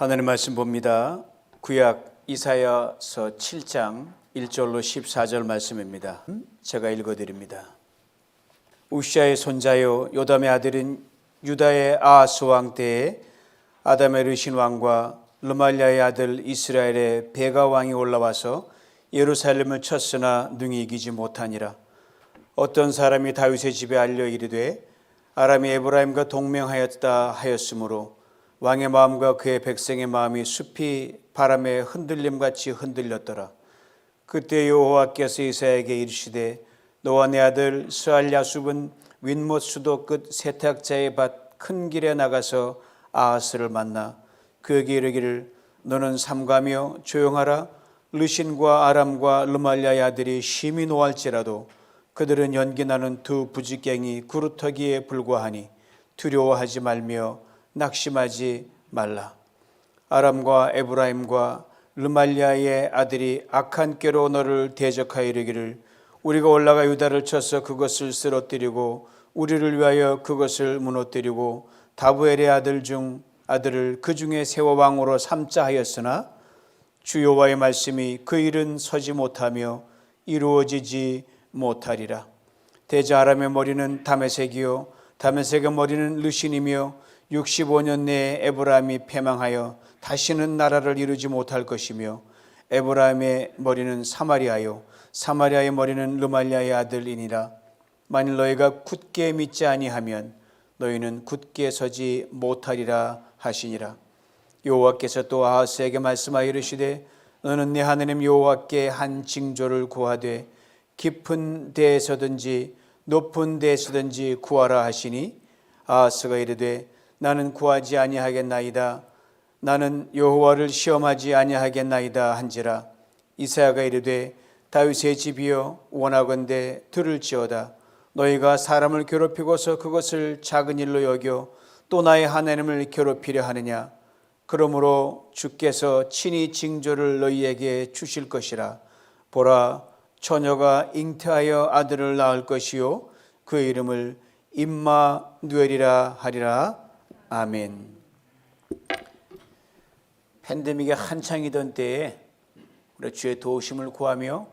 하나님 말씀 봅니다. 구약 이사야서 7장 1절로 14절 말씀입니다. 제가 읽어드립니다. 우시아의 손자요 요담의 아들인 유다의 아하스 왕 때에 아담의 르신 왕과 르말리아의 아들 이스라엘의 베가 왕이 올라와서 예루살렘을 쳤으나 능히 이기지 못하니라. 어떤 사람이 다윗의 집에 알려 이르되 아람이 에브라임과 동맹하였다 하였으므로 왕의 마음과 그의 백성의 마음이 숲이 바람에 흔들림같이 흔들렸더라. 그때 여호와께서 이사야에게 이르시되 너와 내 아들 스알야숲은 윗못 수도 끝 세탁자의 밭 큰 길에 나가서 아하스를 만나 그에게 이르기를 너는 삼가며 조용하라. 르신과 아람과 르말리아의 아들이 심히 노할지라도 그들은 연기나는 두 부지깽이 구루터기에 불과하니 두려워하지 말며 낙심하지 말라. 아람과 에브라임과 르말리아의 아들이 악한 꾀로 너를 대적하여 이르기를 우리가 올라가 유다를 쳐서 그것을 쓰러뜨리고 우리를 위하여 그것을 무너뜨리고 다부엘의 아들 중 아들을 그 중에 세워 왕으로 삼자 하였으나 주 여호와의 말씀이 그 일은 서지 못하며 이루어지지 못하리라. 대저 아람의 머리는 다메섹이요 다메섹의 머리는 르신이며 65년 내에 에브라임이 패망하여 다시는 나라를 이루지 못할 것이며 에브라임의 머리는 사마리아요 사마리아의 머리는 르말리아의 아들이니라. 만일 너희가 굳게 믿지 아니하면 너희는 굳게 서지 못하리라 하시니라. 여호와께서 또 아하스에게 말씀하여 이르시되 너는 내 하나님 여호와께 한 징조를 구하되 깊은 데에서든지 높은 데에서든지 구하라 하시니 아하스가 이르되 나는 구하지 아니하겠나이다. 나는 여호와를 시험하지 아니하겠나이다 한지라. 이사야가 이르되 다윗의 집이여 원하건대 들을지어다. 너희가 사람을 괴롭히고서 그것을 작은 일로 여겨 또 나의 하나님을 괴롭히려 하느냐. 그러므로 주께서 친히 징조를 너희에게 주실 것이라. 보라 처녀가 잉태하여 아들을 낳을 것이요 그의 이름을 임마누엘이라 하리라. 아멘. 팬데믹이 한창이던 때에 우리 주의 도우심을 구하며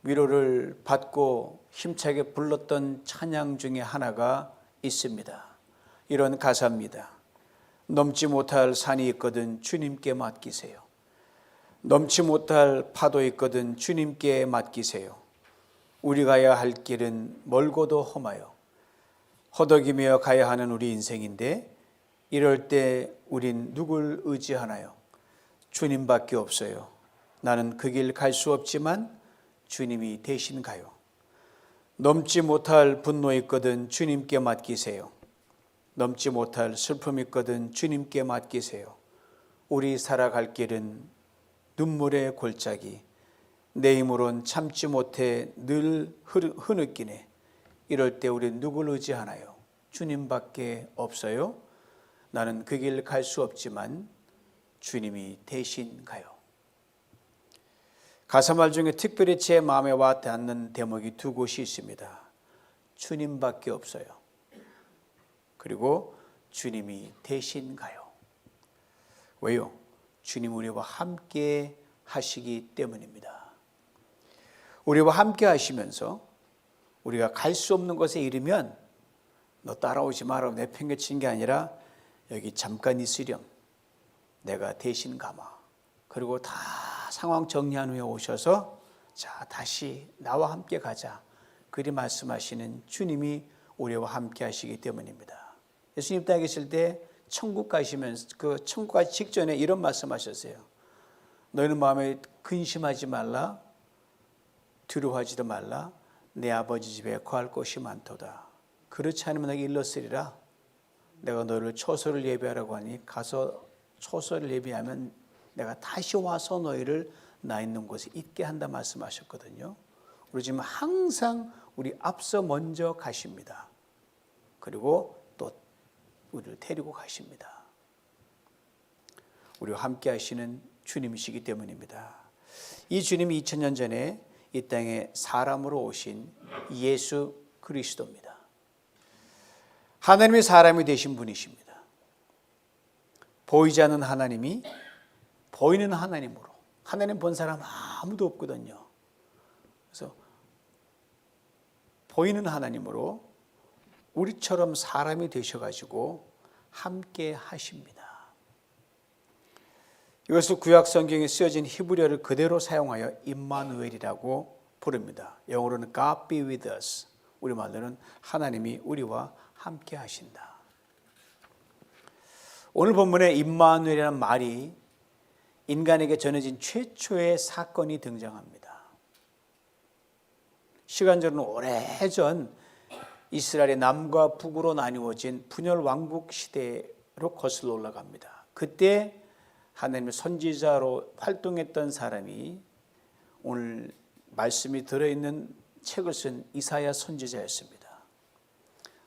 위로를 받고 힘차게 불렀던 찬양 중에 하나가 있습니다. 이런 가사입니다. 넘지 못할 산이 있거든 주님께 맡기세요. 넘지 못할 파도 있거든 주님께 맡기세요. 우리 가야 할 길은 멀고도 험하여 허덕이며 가야 하는 우리 인생인데 이럴 때 우린 누굴 의지하나요? 주님밖에 없어요. 나는 그 길 갈 수 없지만 주님이 대신 가요. 넘지 못할 분노 있거든 주님께 맡기세요. 넘지 못할 슬픔 있거든 주님께 맡기세요. 우리 살아갈 길은 눈물의 골짜기 내 힘으론 참지 못해 늘 흐느끼네. 이럴 때 우리 누굴 의지하나요? 주님밖에 없어요. 나는 그 길 갈 수 없지만 주님이 대신 가요. 가사말 중에 특별히 제 마음에 와 닿는 대목이 두 곳이 있습니다. 주님밖에 없어요. 그리고 주님이 대신 가요. 왜요? 주님 우리와 함께 하시기 때문입니다. 우리와 함께 하시면서 우리가 갈 수 없는 곳에 이르면 너 따라오지 마라 내팽개친 게 아니라 여기 잠깐 있으렴. 내가 대신 가마. 그리고 다 상황 정리한 후에 오셔서 자 다시 나와 함께 가자. 그리 말씀하시는 주님이 우리와 함께 하시기 때문입니다. 예수님 땅에 계실 때 천국 가시면서 그 천국 가기 직전에 이런 말씀하셨어요. 너희는 마음에 근심하지 말라. 두려워하지도 말라. 내 아버지 집에 거할 곳이 많도다. 그렇지 않으면 내가 일렀으리라. 내가 너를 초소를 예비하라고 하니 가서 초소를 예비하면 내가 다시 와서 너희를 나 있는 곳에 있게 한다 말씀하셨거든요. 우리 지금 항상 우리 앞서 먼저 가십니다. 그리고 또 우리를 데리고 가십니다. 우리와 함께 하시는 주님이시기 때문입니다. 이 주님이 2000년 전에 이 땅에 사람으로 오신 예수 그리스도입니다. 하나님의 사람이 되신 분이십니다. 보이지 않는 하나님이 보이는 하나님으로. 하나님 본 사람 아무도 없거든요. 그래서 보이는 하나님으로 우리처럼 사람이 되셔가지고 함께 하십니다. 이것을 구약 성경에 쓰여진 히브리어를 그대로 사용하여 임마누엘이라고 부릅니다. 영어로는 God be with us. 우리말로는 하나님이 우리와 함께 하신다. 오늘 본문에 임마누엘이라는 말이 인간에게 전해진 최초의 사건이 등장합니다. 시간적으로는 오래전 이스라엘의 남과 북으로 나뉘어진 분열 왕국 시대로 거슬러 올라갑니다. 그때 하나님의 선지자로 활동했던 사람이 오늘 말씀이 들어있는 책을 쓴 이사야 선지자였습니다.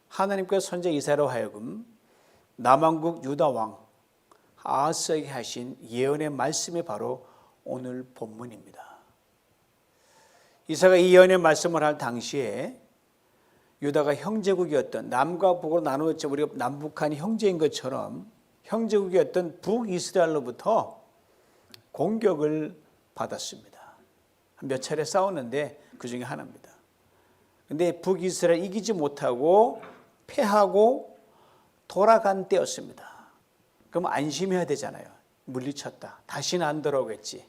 하나님께서 선지자 이사야로 하여금 남왕국 유다 왕 아하스에게 하신 예언의 말씀이 바로 오늘 본문입니다. 이사야가 이 예언의 말씀을 할 당시에 유다가 형제국이었던, 남과 북으로 나누었죠. 우리가 남북한이 형제인 것처럼 형제국이었던 북이스라엘로부터 공격을 받았습니다. 몇 차례 싸웠는데 그 중에 하나입니다. 그런데 북이스라엘 이기지 못하고 패하고 돌아간 때였습니다. 그럼 안심해야 되잖아요. 물리쳤다. 다시는 안 돌아오겠지.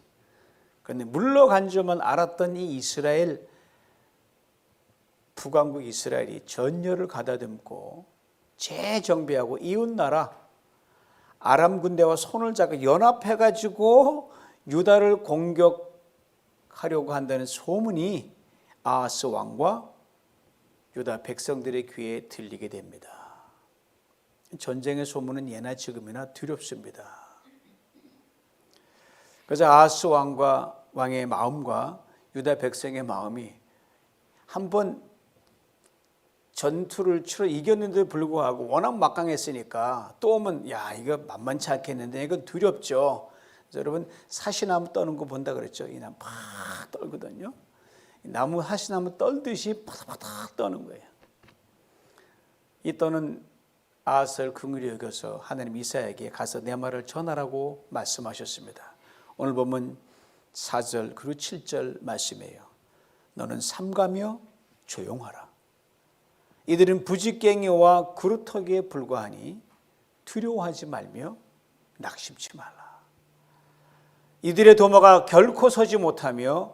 그런데 물러간 줄만 알았던 이 이스라엘, 북왕국 이스라엘이 전열을 가다듬고 재정비하고 이웃나라 아람 군대와 손을 잡고 연합해가지고 유다를 공격하려고 한다는 소문이 아하스 왕과 유다 백성들의 귀에 들리게 됩니다. 전쟁의 소문은 예나 지금이나 두렵습니다. 그래서 아하스 왕의 마음과 유다 백성의 마음이 한번 전투를 치러 이겼는데도 불구하고 워낙 막강했으니까 또 오면 야 이거 만만치 않겠는데 이건 두렵죠. 그래서 여러분 사시나무 떠는 거 본다 그랬죠. 이 나무 팍 떨거든요. 나무 사시나무 떨듯이 파닥파닥 떠는 거예요. 이 떠는 아하스를 긍휼히 여겨서 하나님 이사야에게 가서 내 말을 전하라고 말씀하셨습니다. 오늘 보면 4절 그리고 7절 말씀이에요. 너는 삼가며 조용하라. 이들은 부지깽이와 그루터기에 불과하니 두려워하지 말며 낙심치 말라. 이들의 도모가 결코 서지 못하며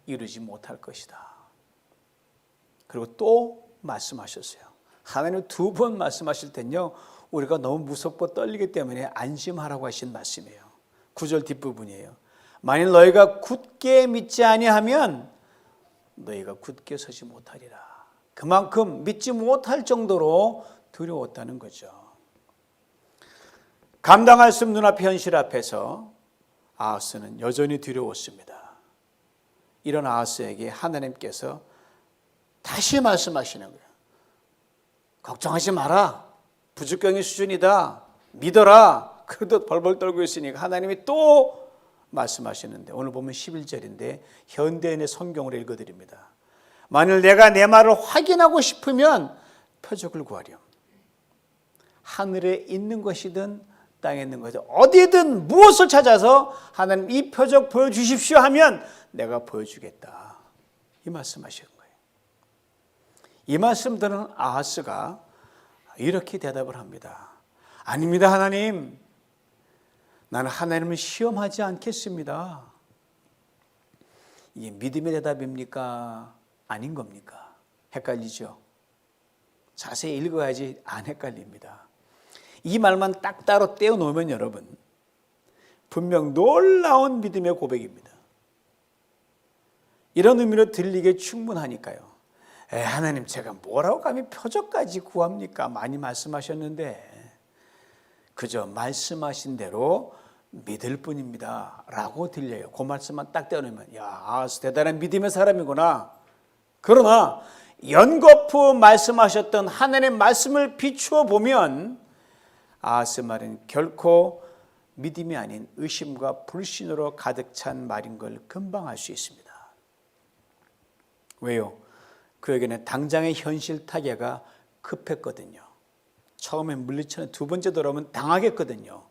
이루지 못할 것이다. 그리고 또 말씀하셨어요. 하나님 2번 말씀하실 텐요 우리가 너무 무섭고 떨리기 때문에 안심하라고 하신 말씀이에요. 9절 뒷부분이에요. 만일 너희가 굳게 믿지 아니하면 너희가 굳게 서지 못하리라. 그만큼 믿지 못할 정도로 두려웠다는 거죠. 감당할 수 없는 눈앞의 현실 앞에서 아하스는 여전히 두려웠습니다. 이런 아하스에게 하나님께서 다시 말씀하시는 거예요. 걱정하지 마라. 부족경의 수준이다. 믿어라. 그래도 벌벌 떨고 있으니까 하나님이 또 말씀하시는데 오늘 보면 11절인데 현대인의 성경으로 읽어드립니다. 만일 내가 내 말을 확인하고 싶으면 표적을 구하렴. 하늘에 있는 것이든 땅에 있는 것이든 어디든 무엇을 찾아서 하나님 이 표적 보여주십시오 하면 내가 보여주겠다. 이 말씀하시는 거예요. 이 말씀 들은 아하스가 이렇게 대답을 합니다. 아닙니다 하나님. 나는 하나님을 시험하지 않겠습니다. 이게 믿음의 대답입니까? 아닌 겁니까? 헷갈리죠? 자세히 읽어야지 안 헷갈립니다. 이 말만 딱 따로 떼어놓으면 여러분 분명 놀라운 믿음의 고백입니다. 이런 의미로 들리게 충분하니까요. 하나님 제가 뭐라고 감히 표적까지 구합니까? 많이 말씀하셨는데 그저 말씀하신 대로 믿을 뿐입니다 라고 들려요. 그 말씀만 딱 떼어놓으면 야 아하스 대단한 믿음의 사람이구나. 그러나 연거푸 말씀하셨던 하나님의 말씀을 비추어 보면 아하스 말은 결코 믿음이 아닌 의심과 불신으로 가득 찬 말인 걸 금방 알 수 있습니다. 왜요? 그에게는 당장의 현실 타개가 급했거든요. 처음에 물리쳐는 두 번째 돌아오면 당하겠거든요.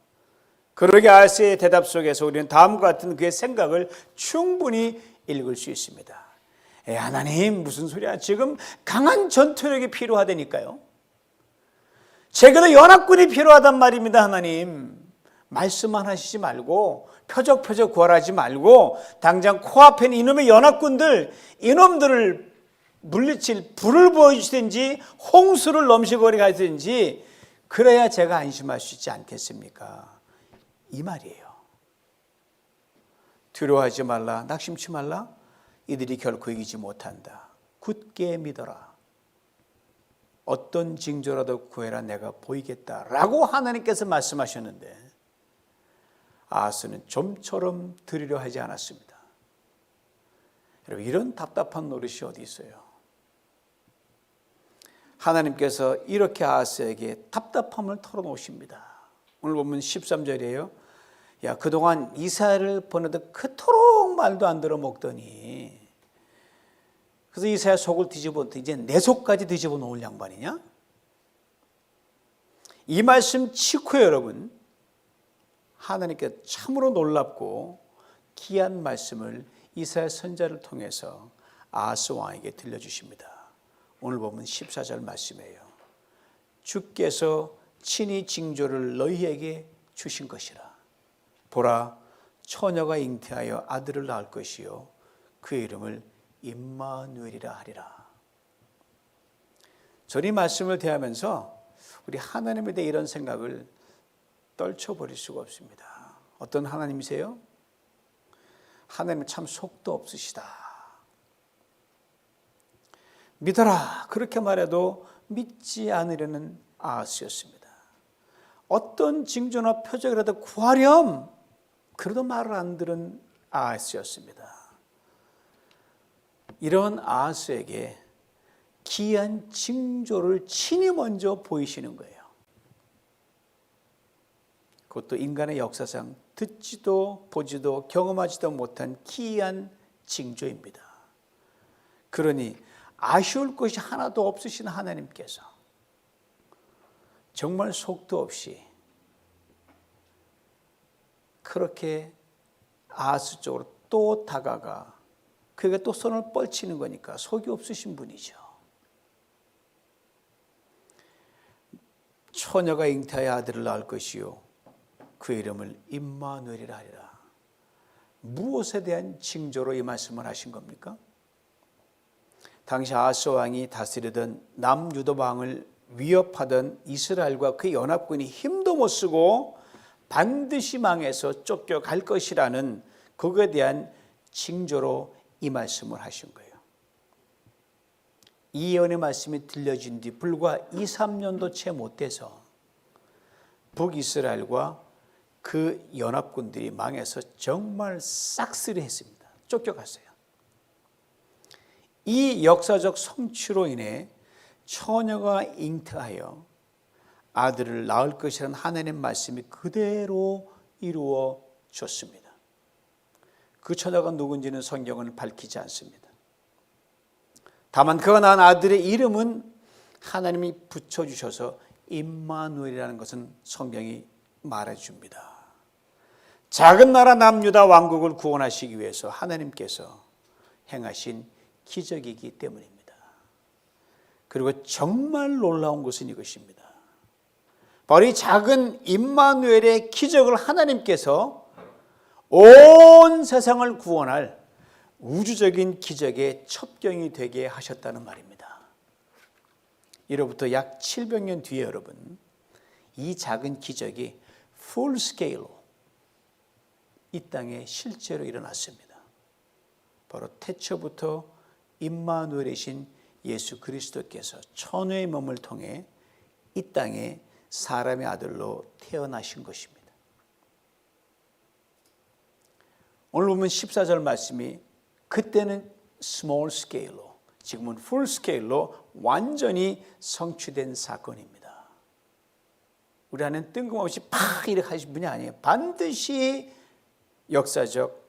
그러게 아하스의 대답 속에서 우리는 다음과 같은 그의 생각을 충분히 읽을 수 있습니다. 하나님, 무슨 소리야? 지금 강한 전투력이 필요하다니까요. 제게도 연합군이 필요하단 말입니다. 하나님, 말씀만 하시지 말고 표적표적 구하지 말고 당장 코앞에 있는 이놈의 연합군들, 이놈들을 물리칠 불을 보여주든지 홍수를 넘실거리게 하든지, 그래야 제가 안심할 수 있지 않겠습니까? 이 말이에요. 두려워하지 말라, 낙심치 말라. 이들이 결코 이기지 못한다. 굳게 믿어라. 어떤 징조라도 구해라, 내가 보이겠다라고 하나님께서 말씀하셨는데 아하스는 좀처럼 들으려 하지 않았습니다. 여러분, 이런 답답한 노릇이 어디 있어요? 하나님께서 이렇게 아하스에게 답답함을 털어놓으십니다. 오늘 보면 13절이에요. 야, 그동안 이사야를 보내도 그토록 말도 안 들어 먹더니, 그래서 이사야 속을 뒤집어, 이제 내 속까지 뒤집어 놓을 양반이냐? 이 말씀 직후에 여러분, 하나님께 참으로 놀랍고 귀한 말씀을 이사야 선지자를 통해서 아하스 왕에게 들려주십니다. 오늘 보면 14절 말씀이에요. 주께서 친히 징조를 너희에게 주신 것이라. 보라, 처녀가 잉태하여 아들을 낳을 것이요 그의 이름을 임마누엘이라 하리라. 저는 이 말씀을 대하면서 우리 하나님에 대해 이런 생각을 떨쳐버릴 수가 없습니다. 어떤 하나님이세요? 하나님은 참 속도 없으시다. 믿어라, 그렇게 말해도 믿지 않으려는 아하스였습니다. 어떤 징조나 표적이라도 구하렴, 그래도 말을 안 들은 아하스였습니다. 이런 아하스에게 귀한 징조를 친히 먼저 보이시는 거예요. 그것도 인간의 역사상 듣지도 보지도 경험하지도 못한 귀한 징조입니다. 그러니 아쉬울 것이 하나도 없으신 하나님께서 정말 속도 없이 그렇게 아하스 쪽으로 또 다가가 그에게 또 손을 뻗치는 거니까 속이 없으신 분이죠. 처녀가 잉태하여 아들을 낳을 것이요 그 이름을 임마누엘이라 하리라. 무엇에 대한 징조로 이 말씀을 하신 겁니까? 당시 아하스 왕이 다스리던 남유다 왕을 위협하던 이스라엘과 그 연합군이 힘도 못 쓰고 반드시 망해서 쫓겨갈 것이라는 그것에 대한 징조로 이 말씀을 하신 거예요. 이 예언의 말씀이 들려진 뒤 불과 2-3년도 채 못 돼서 북이스라엘과 그 연합군들이 망해서 정말 싹쓸이했습니다. 쫓겨갔어요. 이 역사적 성취로 인해 처녀가 잉태하여 아들을 낳을 것이라는 하나님의 말씀이 그대로 이루어졌습니다. 그 처녀가 누군지는 성경은 밝히지 않습니다. 다만 그가 낳은 아들의 이름은 하나님이 붙여주셔서 임마누엘이라는 것은 성경이 말해줍니다. 작은 나라 남유다 왕국을 구원하시기 위해서 하나님께서 행하신 기적이기 때문입니다. 그리고 정말 놀라운 것은 이것입니다. 바로 이 작은 임마누엘의 기적을 하나님께서 온 세상을 구원할 우주적인 기적의 첩경이 되게 하셨다는 말입니다. 이로부터 약 700년 뒤에 여러분, 이 작은 기적이 풀 스케일로 이 땅에 실제로 일어났습니다. 바로 태초부터 임마누엘이신 예수 그리스도께서 처녀의 몸을 통해 이 땅에 사람의 아들로 태어나신 것입니다. 오늘 보면 14절 말씀이 그때는 스몰 스케일로, 지금은 풀 스케일로 완전히 성취된 사건입니다. 우리 안에는 뜬금없이 팍 이렇게 하신 분이 아니에요. 반드시 역사적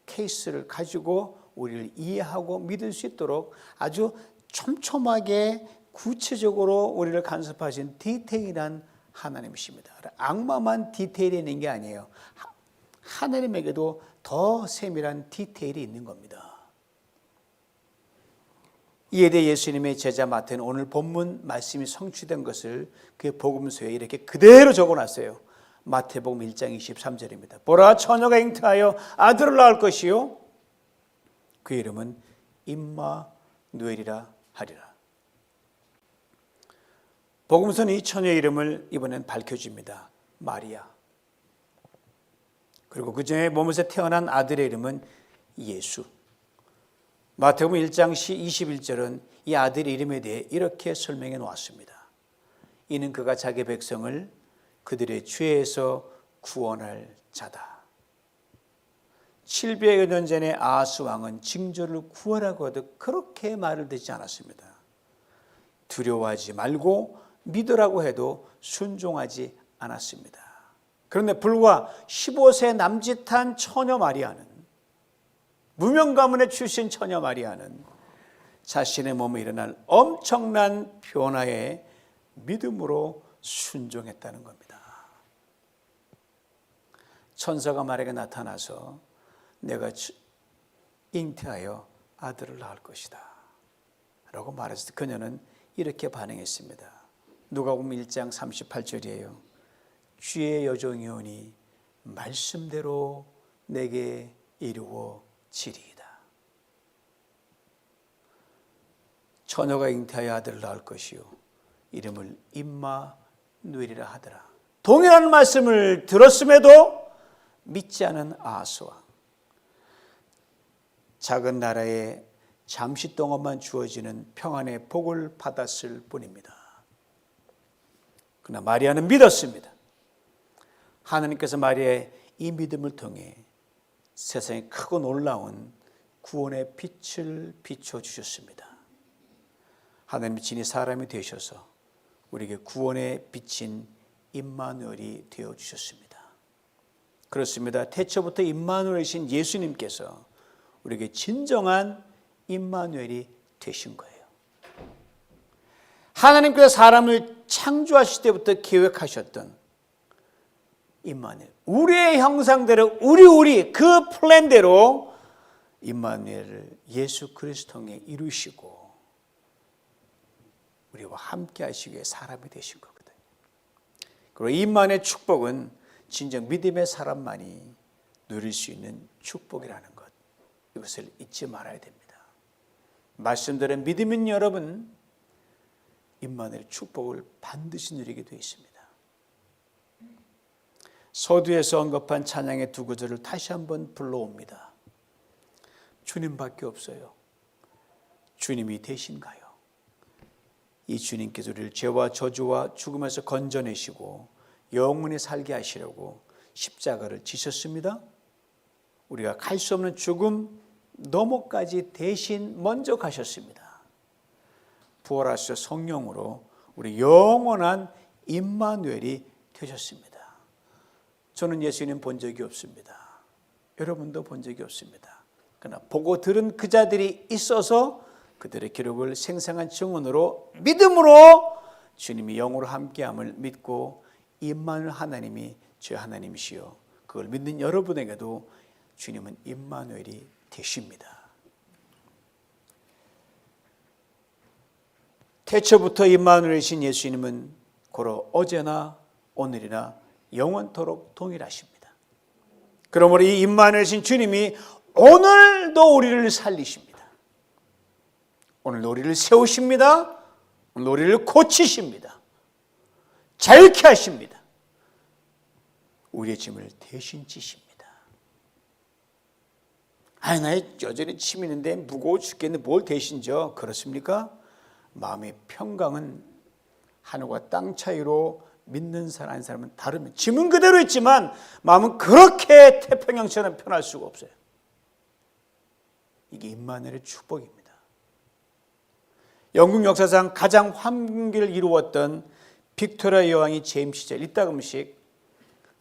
케이스를 가지고 우리를 이해하고 믿을 수 있도록 아주 촘촘하게 구체적으로 우리를 간섭하신 디테일한 하나님이십니다. 악마만 디테일이 있는 게 아니에요. 하나님에게도 더 세밀한 디테일이 있는 겁니다. 이에 대해 예수님의 제자 마태는 오늘 본문 말씀이 성취된 것을 그 복음서에 이렇게 그대로 적어놨어요. 마태복음 1장 23절입니다. 보라, 처녀가 잉태하여 아들을 낳을 것이요 그 이름은 임마누엘이라 하리라. 복음서는 이 처녀의 이름을 이번엔 밝혀줍니다. 마리아. 그리고 그 전에 몸에서 태어난 아들의 이름은 예수. 마태복음 1장 21절은 이 아들의 이름에 대해 이렇게 설명해 놓았습니다. 이는 그가 자기 백성을 그들의 죄에서 구원할 자다. 700여 년 전에 아하스 왕은 징조를 구하라고 해도 그렇게 말을 듣지 않았습니다. 두려워하지 말고 믿으라고 해도 순종하지 않았습니다. 그런데 불과 15세 남짓한 처녀 마리아는, 무명 가문의 출신 처녀 마리아는 자신의 몸에 일어날 엄청난 변화에 믿음으로 순종했다는 겁니다. 천사가 마리아에게 나타나서 내가 잉태하여 아들을 낳을 것이다 라고 말했을 때 그녀는 이렇게 반응했습니다. 누가복음 1장 38절이에요. 주의 여종이오니 말씀대로 내게 이루어지리이다. 처녀가 잉태하여 아들을 낳을 것이요 이름을 임마누엘이라 하더라. 동일한 말씀을 들었음에도 믿지 않은 아하스 왕. 작은 나라에 잠시 동안만 주어지는 평안의 복을 받았을 뿐입니다. 그러나 마리아는 믿었습니다. 하나님께서 마리아의 이 믿음을 통해 세상에 크고 놀라운 구원의 빛을 비춰주셨습니다. 하나님이 친히 사람이 되셔서 우리에게 구원의 빛인 임마누엘이 되어주셨습니다. 그렇습니다. 태초부터 임마누엘이신 예수님께서 우리에게 진정한 임마누엘이 되신 거예요. 하나님께서 사람을 창조하실 때부터 계획하셨던 임마누엘, 우리의 형상대로 우리 그 플랜대로 임마누엘을 예수 그리스도 통해 이루시고 우리와 함께 하시기 위해 사람이 되신 거거든요. 그리고 임마누엘의 축복은 진정 믿음의 사람만이 누릴 수 있는 축복이라는 것, 이것을 잊지 말아야 됩니다. 말씀대로 믿으면 여러분 임마누엘의 축복을 반드시 누리게 되어 있습니다. 서두에서 언급한 찬양의 두 구절을 다시 한번 불러옵니다. 주님밖에 없어요. 주님이 되신가요? 이 주님께서 우리를 죄와 저주와 죽음에서 건져내시고 영원히 살게 하시려고 십자가를 지셨습니다. 우리가 갈 수 없는 죽음 너머까지 대신 먼저 가셨습니다. 부활하셔 성령으로 우리 영원한 임마누엘이 되셨습니다. 저는 예수님 본 적이 없습니다. 여러분도 본 적이 없습니다. 그러나 보고 들은 그 자들이 있어서 그들의 기록을 생생한 증언으로 믿음으로 주님이 영으로 함께함을 믿고 임마누엘 하나님이 제 하나님이시여 그걸 믿는 여러분에게도 주님은 임마누엘이 되십니다. 태초부터 임마누엘이신 예수님은 고로 어제나 오늘이나 영원토록 동일하십니다. 그러므로 이 임마누엘이신 주님이 오늘도 우리를 살리십니다. 오늘 우리를 세우십니다. 오늘 우리를 고치십니다. 자유케 하십니다. 우리의 짐을 대신 지십니다. 아니 나의 여전히 짐이 있는데 무거워 죽겠는데 뭘 대신 져? 그렇습니까? 마음의 평강은 하늘과 땅 차이로 믿는 사람 한 사람은 다릅니다. 짐은 그대로 있지만 마음은 그렇게 태평양처럼 편할 수가 없어요. 이게 임마누엘의 축복입니다. 영국 역사상 가장 환기를 이루었던 빅토리아 여왕이 재임 시절 이따금씩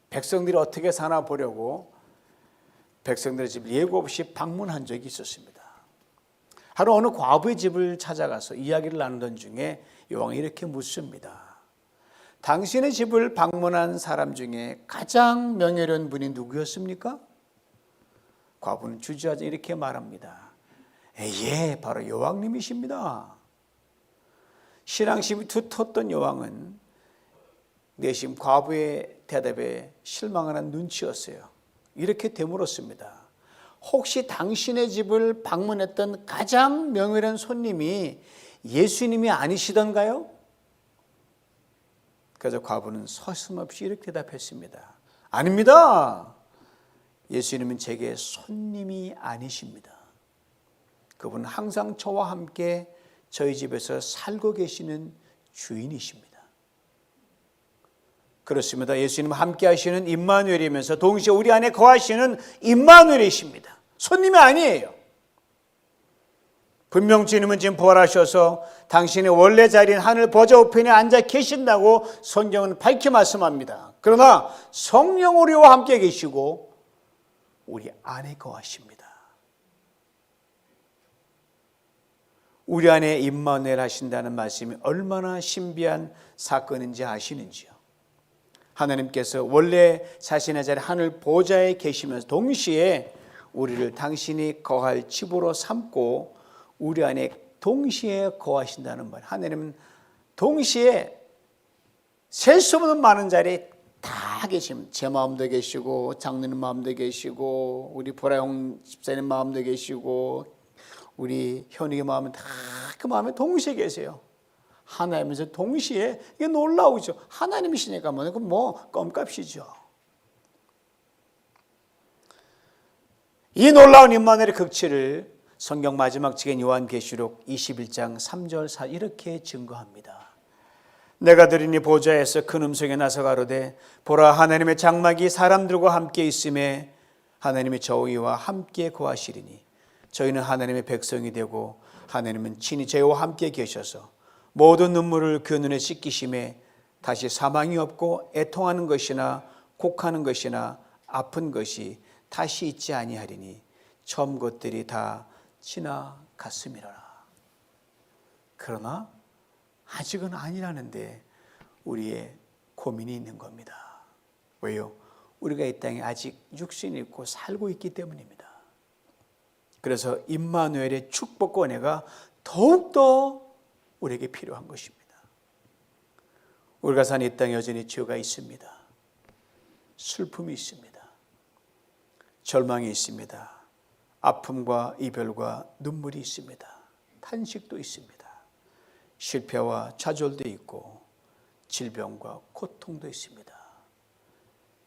백성들이 어떻게 사나 보려고 백성들의 집을 예고 없이 방문한 적이 있었습니다. 하루 어느 과부의 집을 찾아가서 이야기를 나누던 중에 여왕이 이렇게 묻습니다. 당신의 집을 방문한 사람 중에 가장 명예로운 분이 누구였습니까? 과부는 주저하지 이렇게 말합니다. 예, 바로 여왕님이십니다. 신앙심이 두텁던 여왕은 내심 과부의 대답에 실망하는 눈치였어요. 이렇게 되물었습니다. 혹시 당신의 집을 방문했던 가장 명예로운 손님이 예수님이 아니시던가요? 그래서 과부는 서슴없이 이렇게 대답했습니다. 아닙니다. 예수님은 제게 손님이 아니십니다. 그분은 항상 저와 함께 저희 집에서 살고 계시는 주인이십니다. 그렇습니다. 예수님은 함께 하시는 임마누엘이면서 동시에 우리 안에 거하시는 임마누엘이십니다. 손님이 아니에요. 분명 주님은 지금 부활하셔서 당신의 원래 자리인 하늘 보좌 우편에 앉아 계신다고 성경은 밝히 말씀합니다. 그러나 성령 우리와 함께 계시고 우리 안에 거하십니다. 우리 안에 임마누엘 하신다는 말씀이 얼마나 신비한 사건인지 아시는지요? 하나님께서 원래 자신의 자리 하늘 보좌에 계시면서 동시에 우리를 당신이 거할 집으로 삼고 우리 안에 동시에 거하신다는 말. 하나님은 동시에 셀 수 없는 많은 자리에 다 계십니다. 제 마음도 계시고 장로님 마음도 계시고 우리 보라용 집사님 마음도 계시고 우리 현욱의 마음은 다 그 마음에 동시에 계세요. 하나님이면서 동시에 이게 놀라우죠. 하나님이시니까 뭐 껌값이죠. 이 놀라운 임마누엘의 극치를 성경 마지막 책인 요한계시록 21장 3절 4 이렇게 증거합니다. 내가 들으니 보좌에서 큰 음성이 나서 가로되 보라 하나님의 장막이 사람들과 함께 있음에 하나님의 저희와 함께 거하시리니 저희는 하나님의 백성이 되고 하나님은 친히 저희와 함께 계셔서 모든 눈물을 그 눈에 씻기심에 다시 사망이 없고 애통하는 것이나 곡하는 것이나 아픈 것이 다시 있지 아니하리니 처음 것들이 다 지나갔음이라. 그러나 아직은 아니라는데 우리의 고민이 있는 겁니다. 왜요? 우리가 이 땅에 아직 육신이 있고 살고 있기 때문입니다. 그래서 임마누엘의 축복과 은혜가 더욱더 우리에게 필요한 것입니다. 우리가 사는 이 땅에 여전히 죄가 있습니다. 슬픔이 있습니다. 절망이 있습니다. 아픔과 이별과 눈물이 있습니다. 탄식도 있습니다. 실패와 좌절도 있고 질병과 고통도 있습니다.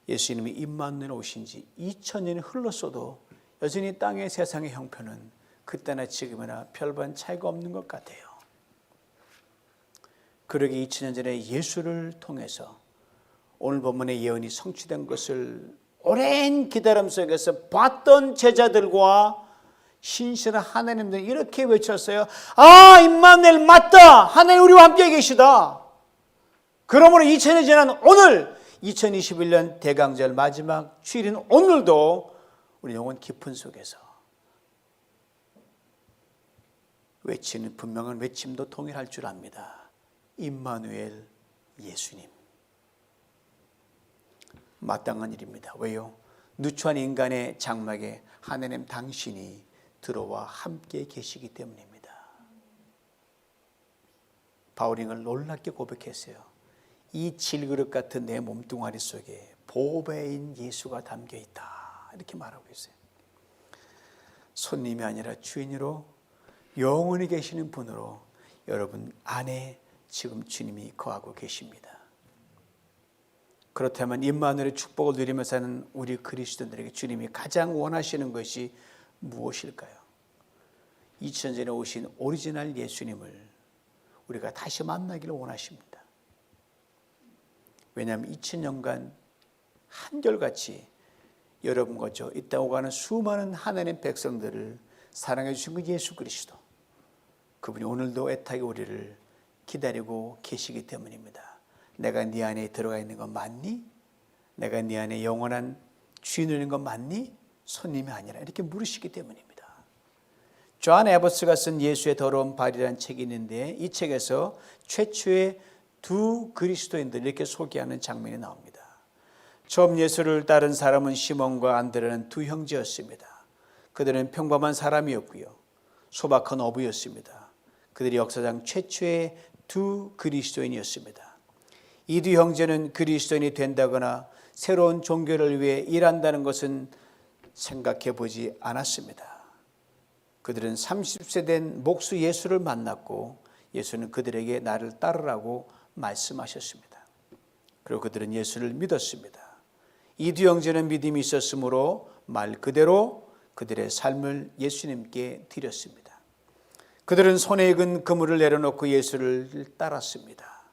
예수님이 임마누엘 오신 지 2000년이 흘렀어도 여전히 땅의 세상의 형편은 그때나 지금이나 별반 차이가 없는 것 같아요. 그러기 2000년 전에 예수를 통해서 오늘 본문의 예언이 성취된 것을 오랜 기다림 속에서 봤던 제자들과 신실한 하나님들이 이렇게 외쳤어요. 아, 임마누엘 맞다. 하나님 우리와 함께 계시다. 그러므로 2000년이 지난 오늘 2021년 대강절 마지막 주일인 오늘도 우리 영혼 깊은 속에서 외치는 분명한 외침도 동일할 줄 압니다. 임마누엘 예수님. 마땅한 일입니다. 왜요? 누추한 인간의 장막에 하나님 당신이 들어와 함께 계시기 때문입니다. 바울이 이걸 놀랍게 고백했어요. 이 질그릇 같은 내 몸뚱아리 속에 보배인 예수가 담겨 있다. 이렇게 말하고 있어요. 손님이 아니라 주인으로 영원히 계시는 분으로 여러분 안에 지금 주님이 거하고 계십니다. 그렇다면 임마누엘의 축복을 누리며 사는 우리 그리스도인들에게 주님이 가장 원하시는 것이 무엇일까요? 2000년 전에 오신 오리지널 예수님을 우리가 다시 만나기를 원하십니다. 왜냐하면 2000년간 한결같이 여러분과 저 이 땅 오가는 수많은 하나님 백성들을 사랑해 주신 그 예수 그리스도, 그분이 오늘도 애타게 우리를 기다리고 계시기 때문입니다. 내가 네 안에 들어가 있는 건 맞니? 내가 네 안에 영원한 주인을 있는 건 맞니? 손님이 아니라 이렇게 물으시기 때문입니다. 존 에버스가 쓴 예수의 더러운 발이라는 책이 있는데 이 책에서 최초의 두 그리스도인들 이렇게 소개하는 장면이 나옵니다. 처음 예수를 따른 사람은 시몬과 안드레는 두 형제였습니다. 그들은 평범한 사람이었고요. 소박한 어부였습니다. 그들이 역사상 최초의 두 그리스도인이었습니다. 이 두 형제는 그리스도인이 된다거나 새로운 종교를 위해 일한다는 것은 생각해 보지 않았습니다. 그들은 30세 된 목수 예수를 만났고 예수는 그들에게 나를 따르라고 말씀하셨습니다. 그리고 그들은 예수를 믿었습니다. 이 두 형제는 믿음이 있었으므로 말 그대로 그들의 삶을 예수님께 드렸습니다. 그들은 손에 익은 그물을 내려놓고 예수를 따랐습니다.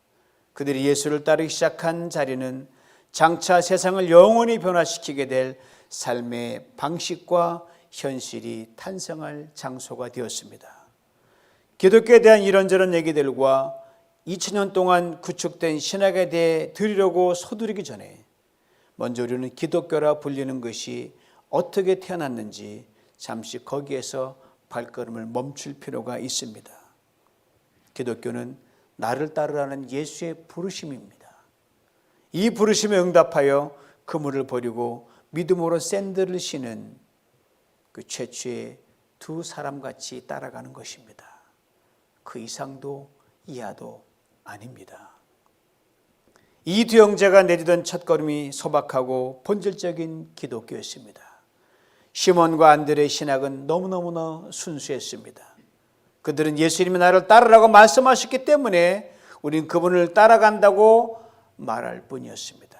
그들이 예수를 따르기 시작한 자리는 장차 세상을 영원히 변화시키게 될 삶의 방식과 현실이 탄생할 장소가 되었습니다. 기독교에 대한 이런저런 얘기들과 2000년 동안 구축된 신학에 대해 들으려고 서두르기 전에 먼저 우리는 기독교라 불리는 것이 어떻게 태어났는지 잠시 거기에서 발걸음을 멈출 필요가 있습니다. 기독교는 나를 따르라는 예수의 부르심입니다. 이 부르심에 응답하여 그물을 버리고 믿음으로 샌들을 신은 그 최초의 두 사람같이 따라가는 것입니다. 그 이상도 이하도 아닙니다. 이 두 형제가 내디던 첫걸음이 소박하고 본질적인 기독교였습니다. 시몬과 안드레의 신학은 너무너무나 순수했습니다. 그들은 예수님이 나를 따르라고 말씀하셨기 때문에 우린 그분을 따라간다고 말할 뿐이었습니다.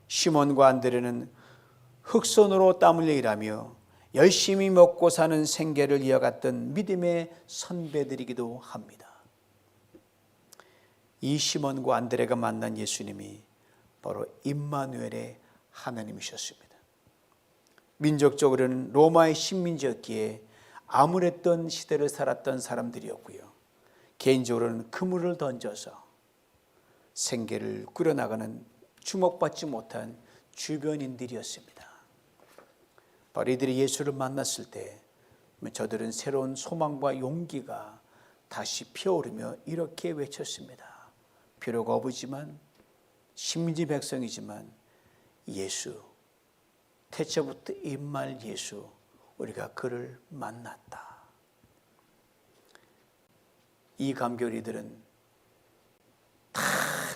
시몬과 안드레는 흑손으로 땀 흘려 일하며 열심히 먹고 사는 생계를 이어갔던 믿음의 선배들이기도 합니다. 이 시몬과 안드레가 만난 예수님이 바로 임마누엘의 하나님이셨습니다. 민족적으로는 로마의 식민지였기에 암울했던 시대를 살았던 사람들이었고요. 개인적으로는 그물을 던져서 생계를 꾸려나가는 주목받지 못한 주변인들이었습니다. 바로 이들이 예수를 만났을 때 저들은 새로운 소망과 용기가 다시 피어오르며 이렇게 외쳤습니다. 비록 어부지만 식민지 백성이지만 예수, 태초부터 임말 예수, 우리가 그를 만났다. 이 감교리들은 다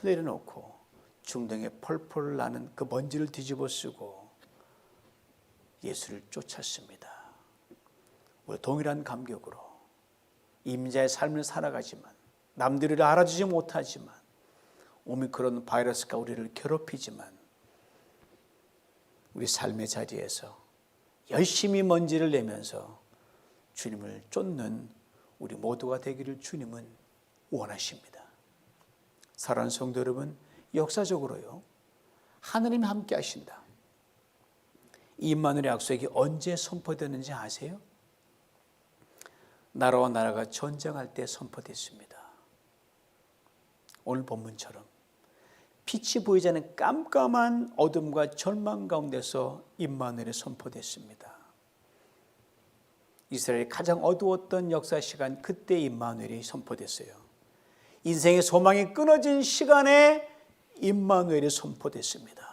내려놓고 중동에 펄펄 나는 그 먼지를 뒤집어 쓰고 예수를 쫓았습니다. 우리 동일한 감격으로 임자의 삶을 살아가지만 남들을 알아주지 못하지만 오미크론 바이러스가 우리를 괴롭히지만 우리 삶의 자리에서 열심히 먼지를 내면서 주님을 쫓는 우리 모두가 되기를 주님은 원하십니다. 사랑하는 성도 여러분, 역사적으로요, 하나님이 함께 하신다. 임마누엘의 약속이 언제 선포되는지 아세요? 나라와 나라가 전쟁할 때 선포됐습니다. 오늘 본문처럼 빛이 보이지 않는 깜깜한 어둠과 절망 가운데서 임마누엘이 선포됐습니다. 이스라엘이 가장 어두웠던 역사 시간, 그때 임마누엘이 선포됐어요. 인생의 소망이 끊어진 시간에 임마누엘이 선포됐습니다.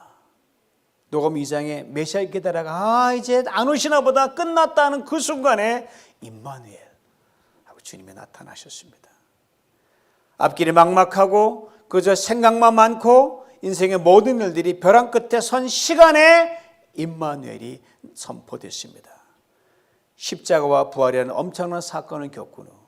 녹음 2장에 메시아 기다려가 이제 안 오시나 보다 끝났다는 그 순간에 임마누엘 하고 주님이 나타나셨습니다. 앞길이 막막하고 그저 생각만 많고 인생의 모든 일들이 벼랑 끝에 선 시간에 임마누엘이 선포됐습니다. 십자가와 부활이라는 엄청난 사건을 겪은 후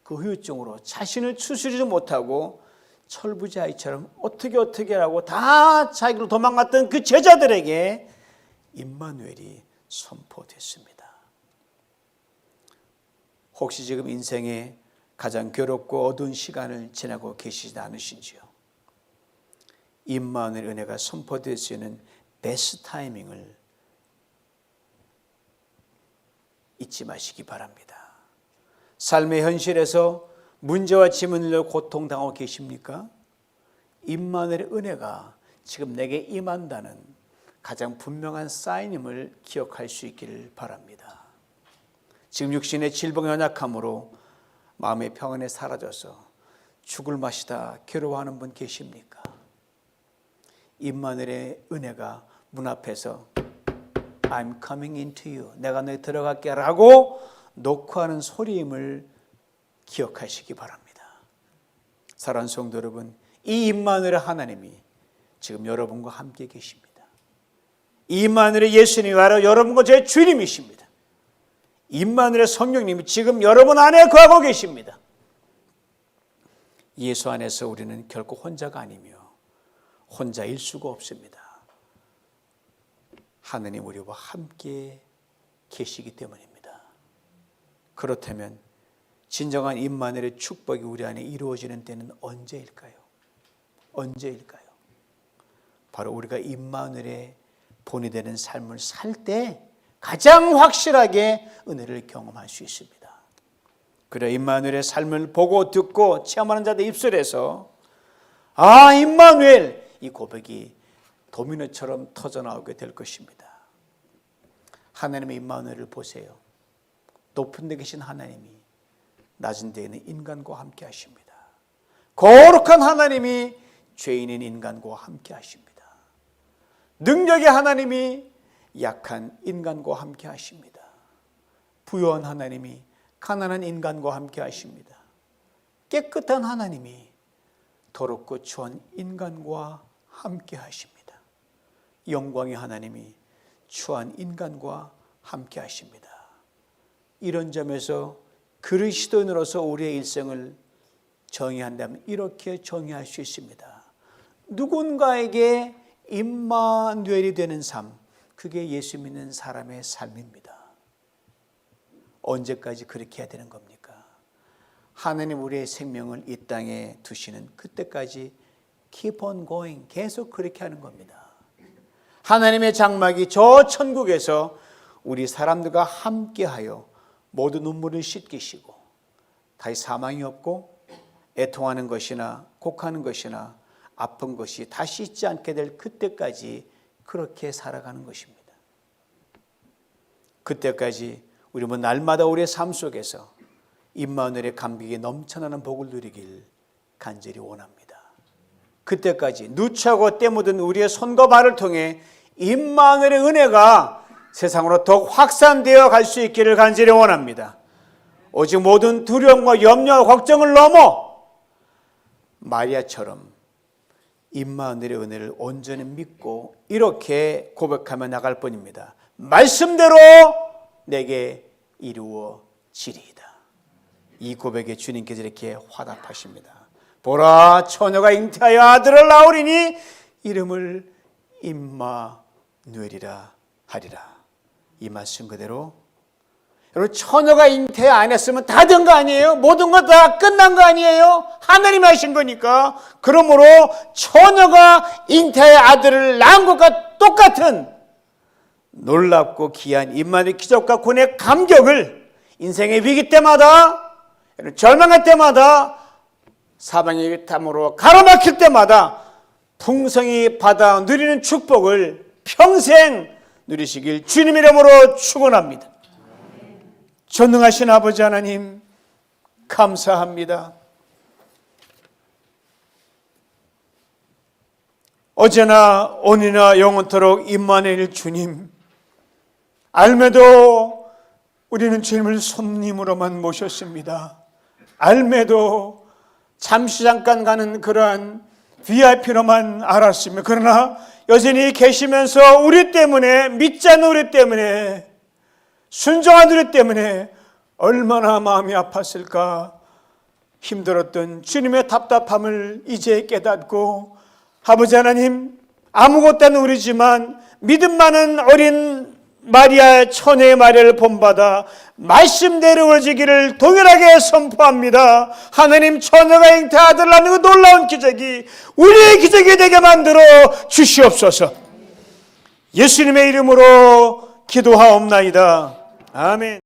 그 후유증으로 자신을 추스리지 못하고 철부지아이처럼 어떻게 하라고 다 자기로 도망갔던 그 제자들에게 임마누엘이 선포됐습니다. 혹시 지금 인생에 가장 괴롭고 어두운 시간을 지나고 계시지 않으신지요? 임마누엘 은혜가 선포될 수 있는 베스트 타이밍을 잊지 마시기 바랍니다. 삶의 현실에서 문제와 짐을 고통당하고 계십니까? 임마누엘의 은혜가 지금 내게 임한다는 가장 분명한 사인임을 기억할 수 있기를 바랍니다. 지금 육신의 질병 연약함으로 마음의 평안이 사라져서 죽을 맛이다 괴로워하는 분 계십니까? 임마누엘의 은혜가 문 앞에서 I'm coming into you, 내가 너에 들어갈게 라고 놓고 하는 소리임을 기억하시기 바랍니다. 사랑하는 성도 여러분, 이 임마누엘의 하나님이 지금 여러분과 함께 계십니다. 이 임마누엘의 예수님이 바로 여러분과 제 주님이십니다. 임마누엘의 성령님이 지금 여러분 안에 거하고 계십니다. 예수 안에서 우리는 결코 혼자가 아니며 혼자일 수가 없습니다. 하느님 우리와 함께 계시기 때문입니다. 그렇다면 진정한 임마누엘의 축복이 우리 안에 이루어지는 때는 언제일까요? 언제일까요? 바로 우리가 임마누엘의 본이 되는 삶을 살 때 가장 확실하게 은혜를 경험할 수 있습니다. 그래 임마누엘의 삶을 보고 듣고 체험하는 자들 입술에서 아 임마누엘, 이 고백이 도미노처럼 터져나오게 될 것입니다. 하나님의 임마누엘을 보세요. 높은 데 계신 하나님이 낮은 데에는 인간과 함께 하십니다. 거룩한 하나님이 죄인인 인간과 함께 하십니다. 능력의 하나님이 약한 인간과 함께 하십니다. 부유한 하나님이 가난한 인간과 함께 하십니다. 깨끗한 하나님이 더럽고 추한 인간과 함께 하십니다. 영광의 하나님이 추한 인간과 함께 하십니다. 이런 점에서 그리스도인으로서 우리의 일생을 정의한다면 이렇게 정의할 수 있습니다. 누군가에게 임마누엘이 되는 삶, 그게 예수 믿는 사람의 삶입니다. 언제까지 그렇게 해야 되는 겁니까? 하나님 우리의 생명을 이 땅에 두시는 그때까지 keep on going, 계속 그렇게 하는 겁니다. 하나님의 장막이 저 천국에서 우리 사람들과 함께하여 모두 눈물을 씻기시고 다시 사망이 없고 애통하는 것이나 곡하는 것이나 아픈 것이 다시 있지 않게 될 그때까지 그렇게 살아가는 것입니다. 그때까지 우리 날마다 우리의 삶 속에서 임마누엘의 감격이 넘쳐나는 복을 누리길 간절히 원합니다. 그때까지 누추하고 때 묻은 우리의 손과 발을 통해 임마누엘의 은혜가 세상으로 더욱 확산되어 갈 수 있기를 간절히 원합니다. 오직 모든 두려움과 염려와 걱정을 넘어 마리아처럼 임마누엘의 은혜를 온전히 믿고 이렇게 고백하며 나갈 뿐입니다. 말씀대로 내게 이루어지리이다. 이 고백에 주님께서 이렇게 화답하십니다. 보라, 처녀가 잉태하여 아들을 낳으리니 이름을 임마누엘이라 하리라. 이 말씀 그대로 여러분, 처녀가 잉태 안 했으면 다 된 거 아니에요? 모든 거 다 끝난 거 아니에요? 하나님이 하신 거니까. 그러므로 처녀가 잉태하여 아들을 낳은 것과 똑같은 놀랍고 귀한 임마누엘 기적과 구원의 감격을 인생의 위기 때마다, 절망할 때마다, 사방의 탐으로 가로막힐 때마다 풍성히 받아 누리는 축복을 평생 누리시길 주님 이름으로 축원합니다. 전능하신 아버지 하나님 감사합니다. 어제나 오늘이나 영원토록 임마누엘 주님, 알매도 우리는 주님을 손님으로만 모셨습니다. 알매도 잠시 잠깐 가는 그러한 VIP로만 알았으며, 그러나 여전히 계시면서 우리 때문에, 믿지 않는 우리 때문에, 순종한 우리 때문에 얼마나 마음이 아팠을까. 힘들었던 주님의 답답함을 이제 깨닫고, 아버지 하나님, 아무것도 아닌 우리지만 믿음 많은 어린 마리아, 처녀의 마리아를 본받아 말씀대로 이루어지기를 동일하게 선포합니다. 하나님, 처녀가 잉태 아들을 낳는 그 놀라운 기적이 우리의 기적이 되게 만들어 주시옵소서. 예수님의 이름으로 기도하옵나이다. 아멘.